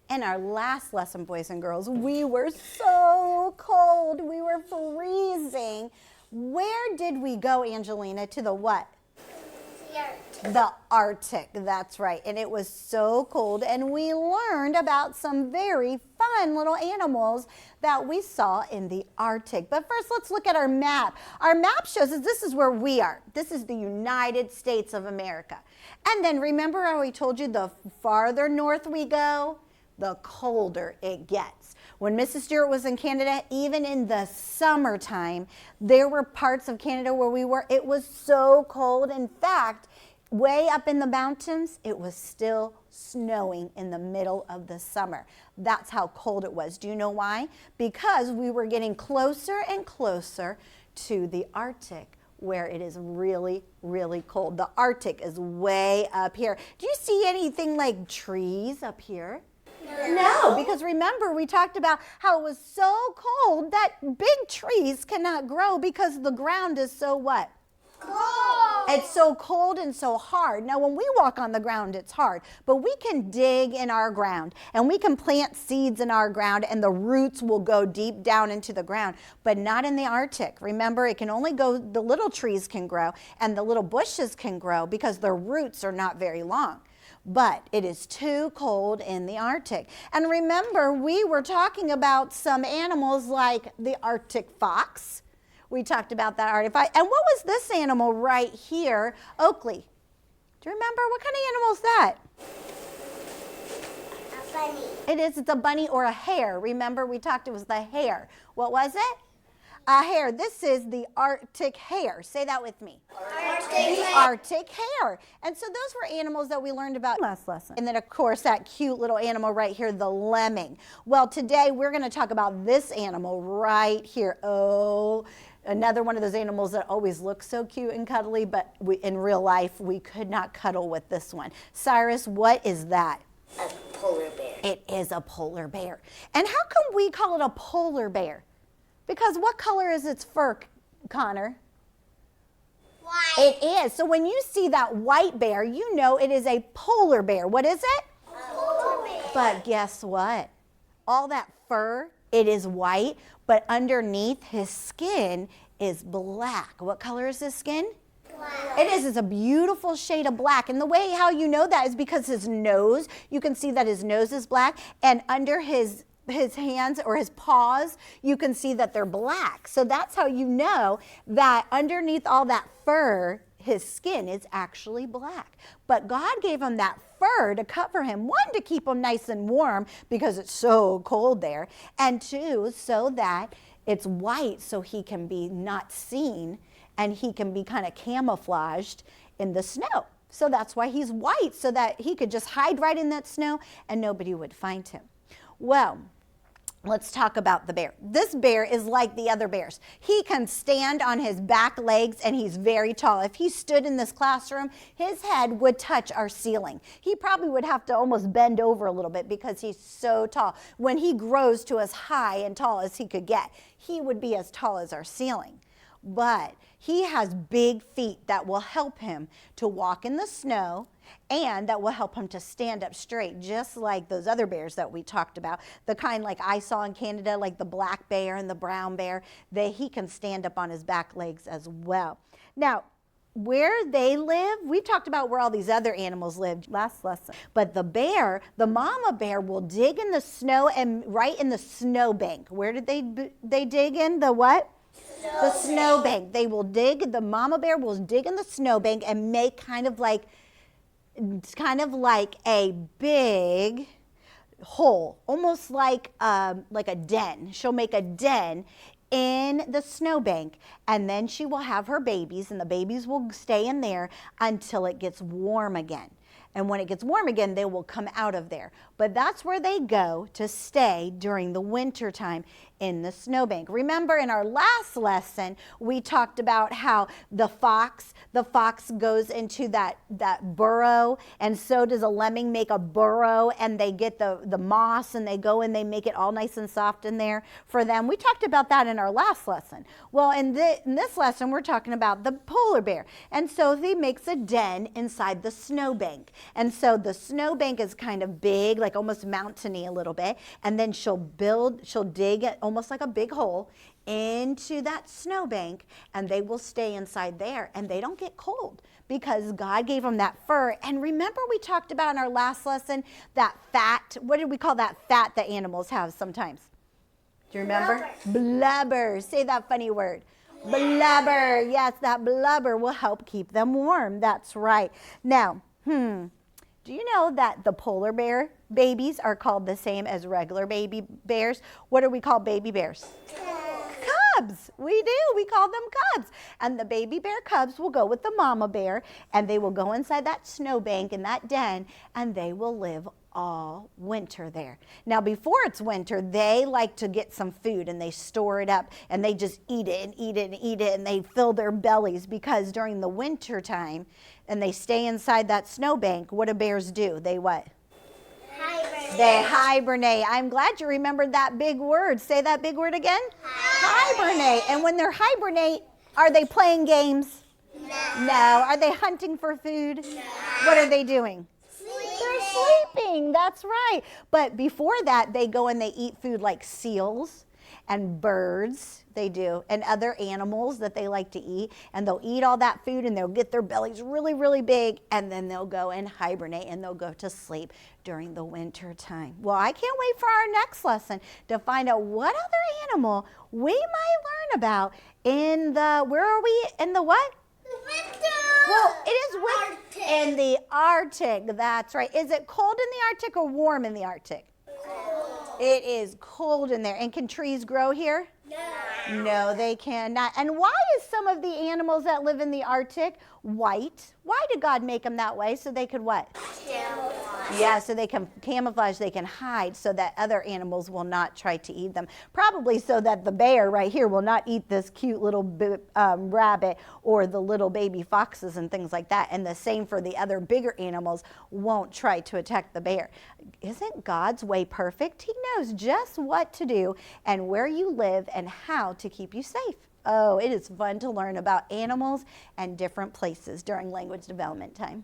In our last lesson, boys and girls, we were so cold. We were freezing. Where did we go, Angelina? To the what? The Arctic, that's right. And it was so cold, and we learned about some very fun little animals that we saw in the Arctic. But first, let's look at our map. Our map shows us this is where we are. This is the United States of America. And then remember how we told you the farther north we go, the colder it gets. When Mrs. Stewart was in Canada, even in the summertime, there were parts of Canada where we were, it was so cold. In fact, way up in the mountains, it was still snowing in the middle of the summer. That's how cold it was. Do you know why? Because we were getting closer and closer to the Arctic, where it is really, really cold. The Arctic is way up here. Do you see anything like trees up here? No, because remember we talked about how it was so cold that big trees cannot grow because the ground is so what? Cold. It's so cold and so hard. Now when we walk on the ground, it's hard, but we can dig in our ground and we can plant seeds in our ground and the roots will go deep down into the ground, but not in the Arctic. Remember, it can only go, the little trees can grow and the little bushes can grow because their roots are not very long. But it is too cold in the Arctic. And remember, we were talking about some animals like the Arctic fox. We talked about that Arctic fox. And what was this animal right here? Oakley. Do you remember? What kind of animal is that? A bunny. It is. It's a bunny or a hare. Remember, we talked, it was the hare. What was it? A hare. This is the Arctic hare. Say that with me. The Arctic hare. And so those were animals that we learned about last lesson. And then, of course, that cute little animal right here, the lemming. Well, today we're going to talk about this animal right here. Oh, another one of those animals that always looks so cute and cuddly, but in real life, we could not cuddle with this one. Cyrus, what is that? A polar bear. It is a polar bear. And how come we call it a polar bear? Because what color is its fur, Connor? White. It is. So when you see that white bear, you know it is a polar bear. What is it? A polar bear. But guess what? All that fur, it is white, but underneath his skin is black. What color is his skin? Black. It is. It's a beautiful shade of black. And the way how you know that is because his nose, you can see that his nose is black, and under his hands or his paws, you can see that they're black. So that's how you know that underneath all that fur, his skin is actually black. But God gave him that fur to cover him. One, to keep him nice and warm because it's so cold there. And two, so that it's white so he can be not seen and he can be kind of camouflaged in the snow. So that's why he's white, so that he could just hide right in that snow and nobody would find him. Well, let's talk about the bear. This bear is like the other bears. He can stand on his back legs and he's very tall. If he stood in this classroom, his head would touch our ceiling. He probably would have to almost bend over a little bit because he's so tall. When he grows to as high and tall as he could get, he would be as tall as our ceiling. But he has big feet that will help him to walk in the snow and that will help him to stand up straight, just like those other bears that we talked about, the kind like I saw in Canada, like the black bear and the brown bear, he can stand up on his back legs as well. Now, where they live, we talked about where all these other animals lived last lesson, but the bear, the mama bear, will dig in the snow and right in the snowbank. Where did they dig in? The what? The snowbank. They will dig, the mama bear will dig in the snowbank and make kind of like a big hole, almost like a den. She'll make a den in the snowbank, and then she will have her babies, and the babies will stay in there until it gets warm again. And when it gets warm again, they will come out of there. But that's where they go to stay during the winter time, in the snowbank. Remember in our last lesson, we talked about how the fox goes into that burrow, and so does a lemming make a burrow, and they get the moss and they go and they make it all nice and soft in there for them. We talked about that in our last lesson. Well, in this lesson, we're talking about the polar bear. And so he makes a den inside the snowbank. And so the snowbank is kind of big, like almost mountainy a little bit. And then she'll dig it almost like a big hole into that snowbank, and they will stay inside there, and they don't get cold because God gave them that fur. And remember we talked about in our last lesson that fat, what did we call that fat that animals have sometimes? Do you remember? Blubber. Say that funny word. Blubber. Yes, that blubber will help keep them warm. That's right. Now, do you know that the polar bear babies are called the same as regular baby bears? What do we call baby bears? Cubs. We do. We call them cubs. And the baby bear cubs will go with the mama bear, and they will go inside that snowbank in that den, and they will live all winter there. Now, before it's winter, they like to get some food, and they store it up, and they just eat it and eat it and eat it, and they fill their bellies, because during the winter time, and they stay inside that snowbank, what do bears do? They what? Hibernate. They hibernate. I'm glad you remembered that big word. Say that big word again. Hibernate. And when they're hibernate, are they playing games? No. Are they hunting for food? No. What are they doing? Sleeping. They're sleeping. That's right. But before that, they go and they eat food like seals and birds. They do, and other animals that they like to eat, and they'll eat all that food, and they'll get their bellies really, really big, and then they'll go and hibernate, and they'll go to sleep during the winter time. Well, I can't wait for our next lesson to find out what other animal we might learn about in the, where are we, in the what? Winter. Well, it is Arctic. in the Arctic. That's right. Is it cold in the Arctic or warm in the Arctic? Cold. It is cold in there. And can trees grow here? No. No, they cannot. And why is some of the animals that live in the Arctic white? Why did God make them that way? So they could what? Yeah, so they can camouflage, they can hide so that other animals will not try to eat them. Probably so that the bear right here will not eat this cute little rabbit or the little baby foxes and things like that. And the same for the other bigger animals won't try to attack the bear. Isn't God's way perfect? He knows just what to do and where you live and how to keep you safe. Oh, it is fun to learn about animals and different places during language development time.